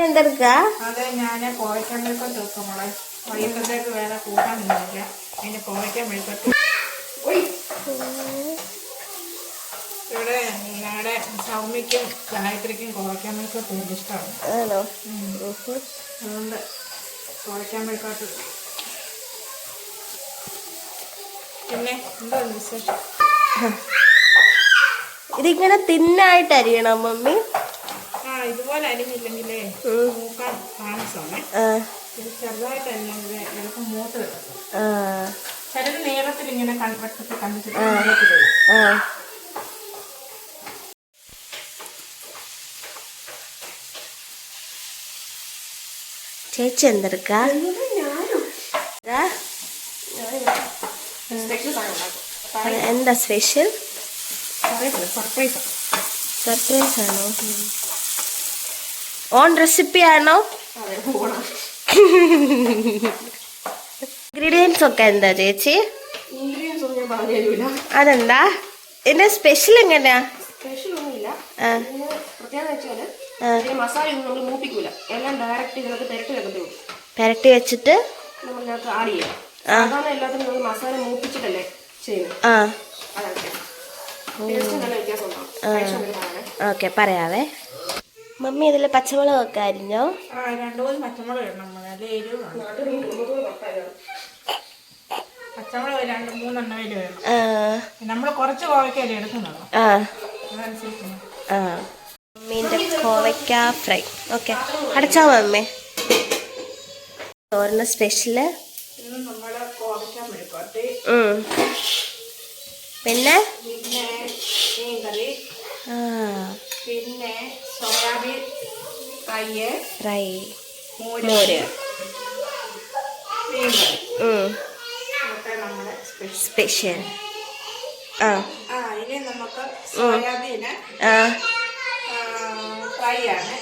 എന്തെടുക്കാ? അതെ, ഞാൻ കോവയ്ക്കാൻ മെഴുക്കോട്ട് വെക്കും മോളെ. വൈകിട്ടത്തേക്ക് വേറെ കൂട്ടാനൊന്നുമില്ല. അതിന് കോവയ്ക്കാൻ മെഴുക്കോട്ട്. ഇവിടെ ഞങ്ങളുടെ സൗമ്യക്കും ഗായത്രിക്കും കോവയ്ക്കാൻ മെഴുക്കോട്ട് വലിയ ഇഷ്ടമാണ്. ആണോ? അതുകൊണ്ട് കോവയ്ക്കാൻ മെഴുക്കോട്ട്. പിന്നെ എന്താ വിശേഷം? ഇതിങ്ങനെ തിന്നായിട്ട് അരിയണം മമ്മി. ഇതുപോലെ അരിഞ്ഞില്ലെങ്കിലേ മൂക്കാൻ താമസമാണ്. ഇത് ചെറുതായിട്ട് അരിഞ്ഞെങ്കിൽ എളുപ്പം മൂത്ത് കിടക്കും. ചിലത് നീളത്തിൽ ഇങ്ങനെ വട്ടത്തിൽ കണ്ടിട്ട്. ചേച്ചി എന്തെടുക്കാ? എന്താ സ്പെഷ്യൽ? സർപ്രൈസ് ആണോ? ഓൺ റെസിപ്പി ആണോ? ഇൻഗ്രീഡിയൻസ് ഒക്കെ എന്താ ചേച്ചി? അതെന്താ ഇതിന്റെ സ്പെഷ്യൽ? എങ്ങനെയാ? പെരട്ടി വെച്ചിട്ട് ഓക്കെ, പറയാവേ. മമ്മി ഇതില് പച്ചമുളകൊക്കെ അരിഞ്ഞോ? 2-3 പച്ചമുളക് ഇടണം. നല്ല എരിവ്. പച്ചമുളക് 2-3 വേണം. നമ്മൾ കുറച്ച് കോവയ്ക്കല്ലേ എടുക്കുന്നത്, അതനുസരിച്ച്. മമ്മീൻ്റെ കോവയ്ക്ക ഫ്രൈ. ഓക്കെ, അടച്ചാ മമ്മി. ചോറിന് സ്പെഷ്യല് നമ്മുടെ കോവയ്ക്ക മെഴുക്കോട്ട്, പിന്നെ മീൻകറി, പിന്നെ സോയാബീൻ ഫ്രൈ, മോര്, മീൻകറി. ഇതൊക്കെ നമ്മുടെ സ്പെഷ്യൽ. ഇനി നമുക്ക് സോയാബീന് ഫ്രൈ ആണ്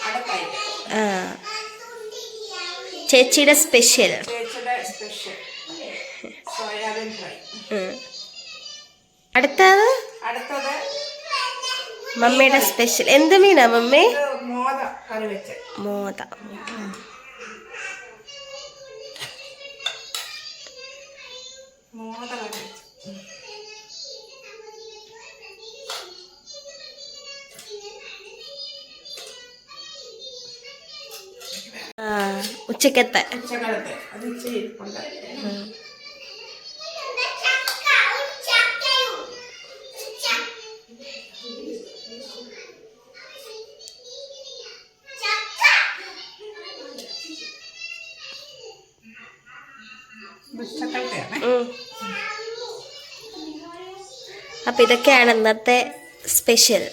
അടുത്തായിട്ട്. ചേച്ചിയുടെ സ്പെഷ്യൽ സോയാബീൻ ഫ്രൈ. അടുത്തത് മമ്മിയുടെ സ്പെഷ്യൽ. എന്ത് മീനാ മമ്മി? മോത കറി വെച്ച്. മോത. ഉച്ചക്കത്തെ അത് ഇച്ചിരി ഇരിപ്പുണ്ട്. അപ്പൊ ഇതൊക്കെയാണ് ഇന്നത്തെ സ്പെഷ്യൽ.